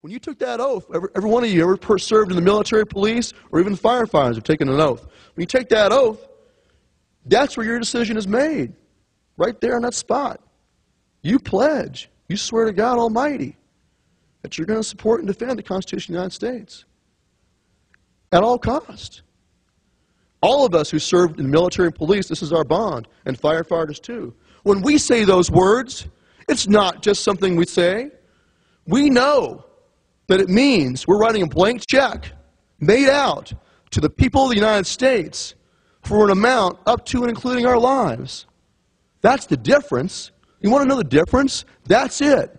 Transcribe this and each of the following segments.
When you took that oath, every one of you ever served in the military, police, or even firefighters have taken an oath. When you take that oath, that's where your decision is made, right there on that spot. You pledge, you swear to God Almighty that you're going to support and defend the Constitution of the United States at all costs. All of us who served in the military and police, this is our bond, and firefighters too. When we say those words, it's not just something we say. We know that it means we're writing a blank check made out to the people of the United States for an amount up to and including our lives. That's the difference. You want to know the difference? That's it.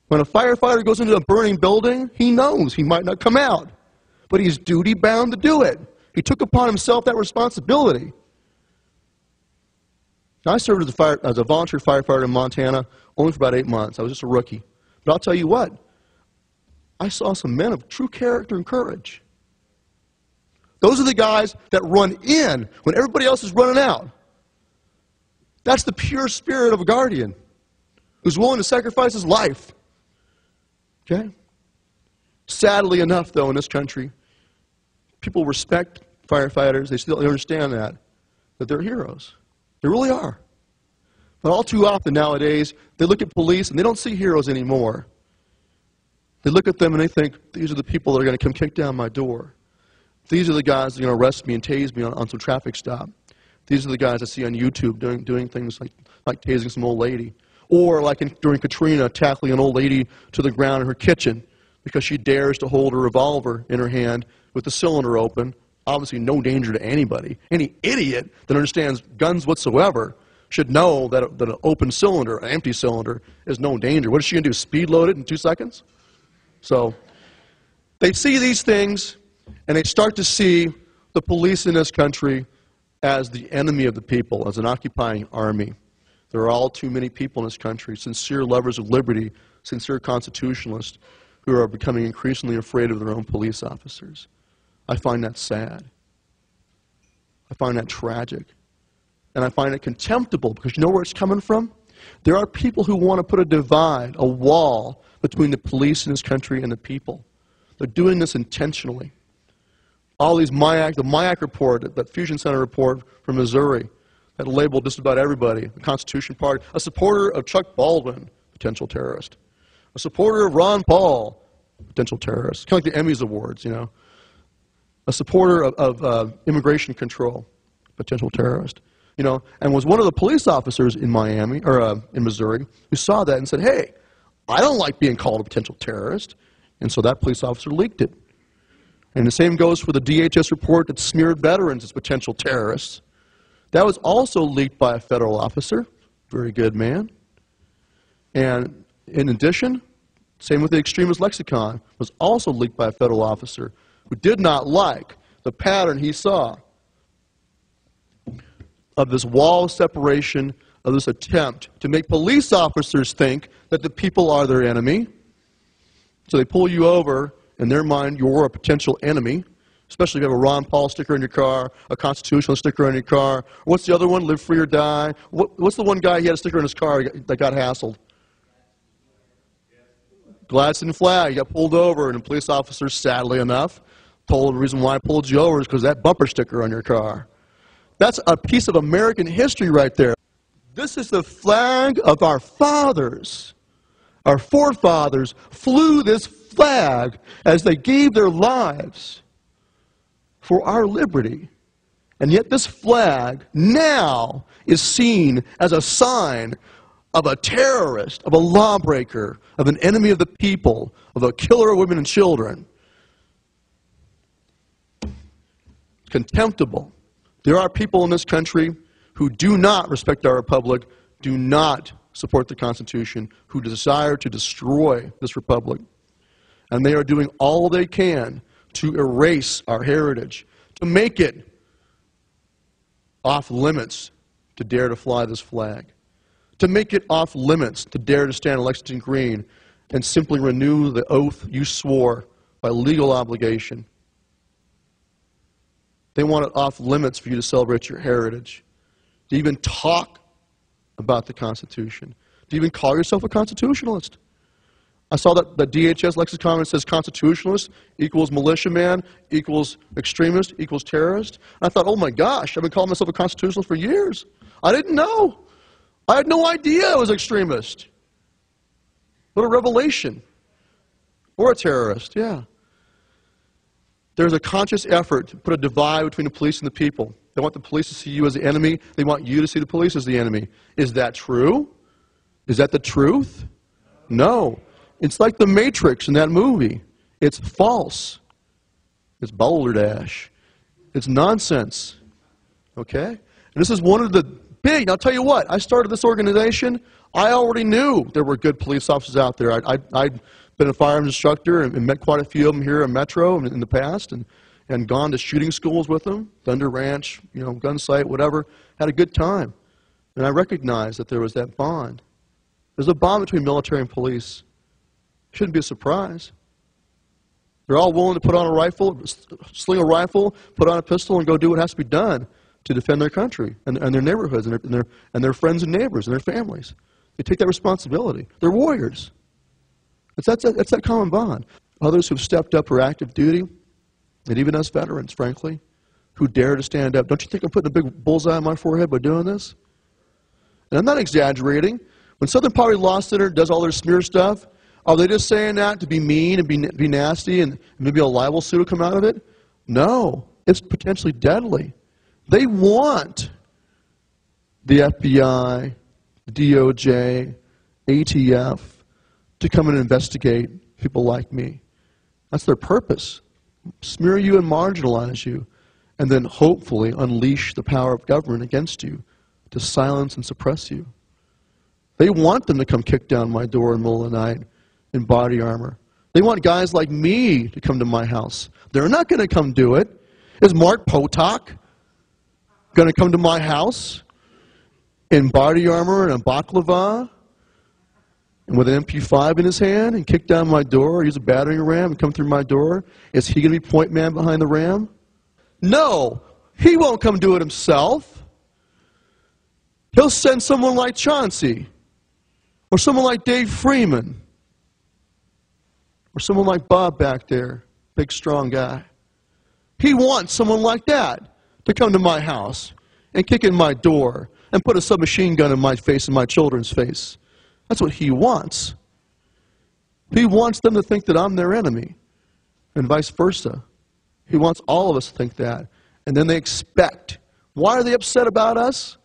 When a firefighter goes into a burning building, he knows he might not come out, but he's duty-bound to do it. He took upon himself that responsibility. Now, I served as a volunteer firefighter in Montana only for about 8 months. I was just a rookie. But I'll tell you what, I saw some men of true character and courage. Those are the guys that run in when everybody else is running out. That's the pure spirit of a guardian who's willing to sacrifice his life. Okay? Sadly enough, though, in this country, people respect firefighters. They still understand that they're heroes. They really are. But all too often nowadays, they look at police and they don't see heroes anymore. They look at them and they think, these are the people that are going to come kick down my door. These are the guys that are going to arrest me and tase me on some traffic stop. These are the guys I see on YouTube doing things like tasing some old lady. Or like during Katrina, tackling an old lady to the ground in her kitchen because she dares to hold a revolver in her hand with the cylinder open. Obviously no danger to anybody. Any idiot that understands guns whatsoever should know that an open cylinder, an empty cylinder, is no danger. What is she going to do, speed load it in 2 seconds? So they see these things, and they start to see the police in this country as the enemy of the people, as an occupying army. There are all too many people in this country, sincere lovers of liberty, sincere constitutionalists, who are becoming increasingly afraid of their own police officers. I find that sad. I find that tragic. And I find it contemptible, because you know where it's coming from? There are people who want to put a divide, a wall, between the police in this country and the people. They're doing this intentionally. All these the MIAC report, that Fusion Center report from Missouri, that labeled just about everybody, the Constitution Party, a supporter of Chuck Baldwin, potential terrorist. A supporter of Ron Paul, potential terrorist. Kind of like the Emmys Awards, you know. A supporter of immigration control, potential terrorist. You know, and was one of the police officers in Miami, or in Missouri, who saw that and said, hey, I don't like being called a potential terrorist. And so that police officer leaked it. And the same goes for the DHS report that smeared veterans as potential terrorists. That was also leaked by a federal officer, very good man. And in addition, same with the extremist lexicon, was also leaked by a federal officer who did not like the pattern he saw of this wall of separation, of this attempt to make police officers think that the people are their enemy. So they pull you over, in their mind you're a potential enemy, especially if you have a Ron Paul sticker in your car, a constitutional sticker on your car. What's the other one, live free or die? What's the one guy, he had a sticker in his car that got hassled? Gladstone flag. He got pulled over, and the police officer, sadly enough, told the reason why I pulled you over is because of that bumper sticker on your car. That's a piece of American history right there. This is the flag of our fathers. Our forefathers flew this flag as they gave their lives for our liberty. And yet this flag now is seen as a sign of a terrorist, of a lawbreaker, of an enemy of the people, of a killer of women and children. Contemptible. There are people in this country who do not respect our republic, do not support the Constitution, who desire to destroy this republic. And they are doing all they can to erase our heritage, to make it off limits to dare to fly this flag, to make it off limits to dare to stand in Lexington Green and simply renew the oath you swore by legal obligation. They want it off limits for you to celebrate your heritage, to even talk about the Constitution, to even call yourself a constitutionalist. I saw that the DHS lexicon says constitutionalist equals militiaman equals extremist equals terrorist. And I thought, oh my gosh, I've been calling myself a constitutionalist for years. I didn't know. I had no idea I was extremist. What a revelation. Or a terrorist, yeah. There's a conscious effort to put a divide between the police and the people. They want the police to see you as the enemy. They want you to see the police as the enemy. Is that true? Is that the truth? No. It's like the Matrix in that movie. It's false. It's balderdash. It's nonsense. Okay? And this is one of the big, I'll tell you what, I started this organization, I already knew there were good police officers out there. I'd been a firearms instructor and met quite a few of them here in Metro in the past and gone to shooting schools with them, Thunder Ranch, gun sight, whatever, had a good time. And I recognized that there was that bond. There's a bond between military and police. Shouldn't be a surprise. They're all willing to put on a rifle, sling a rifle, put on a pistol, and go do what has to be done to defend their country and their neighborhoods and their friends and neighbors and their families. They take that responsibility. They're warriors. That's that common bond. Others who've stepped up for active duty, and even us veterans, frankly, who dare to stand up. Don't you think I'm putting a big bullseye on my forehead by doing this? And I'm not exaggerating. When Southern Poverty Law Center does all their smear stuff, are they just saying that to be mean and be nasty and maybe a libel suit will come out of it? No. It's potentially deadly. They want the FBI, DOJ, ATF to come and investigate people like me. That's their purpose. Smear you and marginalize you, and then hopefully unleash the power of government against you to silence and suppress you. They want them to come kick down my door in the middle of the night in body armor. They want guys like me to come to my house. They're not going to come do it. Is Mark Potok going to come to my house in body armor and a baklava and with an MP5 in his hand and kick down my door or use a battering ram and come through my door? Is he going to be point man behind the ram? No, he won't come do it himself. He'll send someone like Chauncey or someone like Dave Freeman or someone like Bob back there, big strong guy. He wants someone like that to come to my house and kick in my door and put a submachine gun in my face and my children's face. That's what he wants. He wants them to think that I'm their enemy and vice versa. He wants all of us to think that. And then they expect. Why are they upset about us?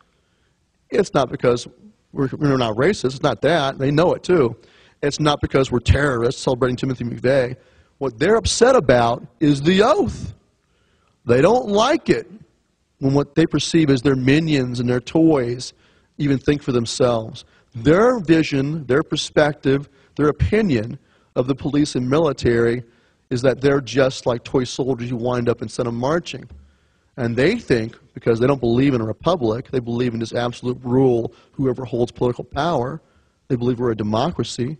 It's not because we're not racist. It's not that. They know it too. It's not because we're terrorists celebrating Timothy McVeigh. What they're upset about is the oath. They don't like it when what they perceive as their minions and their toys even think for themselves. Their vision, their perspective, their opinion of the police and military is that they're just like toy soldiers you wind up and send them marching. And they think, because they don't believe in a republic, they believe in this absolute rule, whoever holds political power, they believe we're a democracy.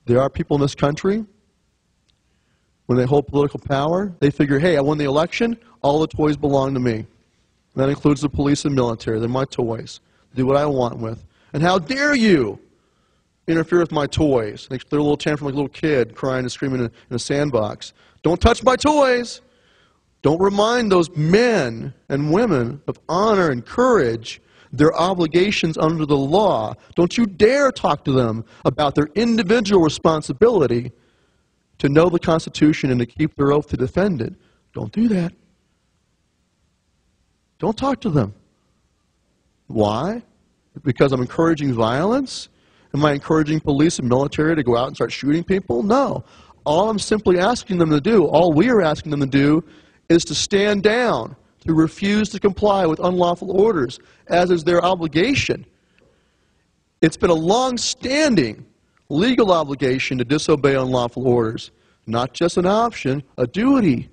There are people in this country, when they hold political power, they figure, hey, I won the election, all the toys belong to me. And that includes the police and military. They're my toys. Do what I want with. And how dare you interfere with my toys? They're a little tantrum like a little kid crying and screaming in a sandbox. Don't touch my toys. Don't remind those men and women of honor and courage, their obligations under the law. Don't you dare talk to them about their individual responsibility to know the Constitution and to keep their oath to defend it. Don't do that. Don't talk to them. Why? Because I'm encouraging violence? Am I encouraging police and military to go out and start shooting people? No. All I'm simply asking them to do, all we are asking them to do, is to stand down, to refuse to comply with unlawful orders, as is their obligation. It's been a long-standing legal obligation to disobey unlawful orders. Not just an option, a duty.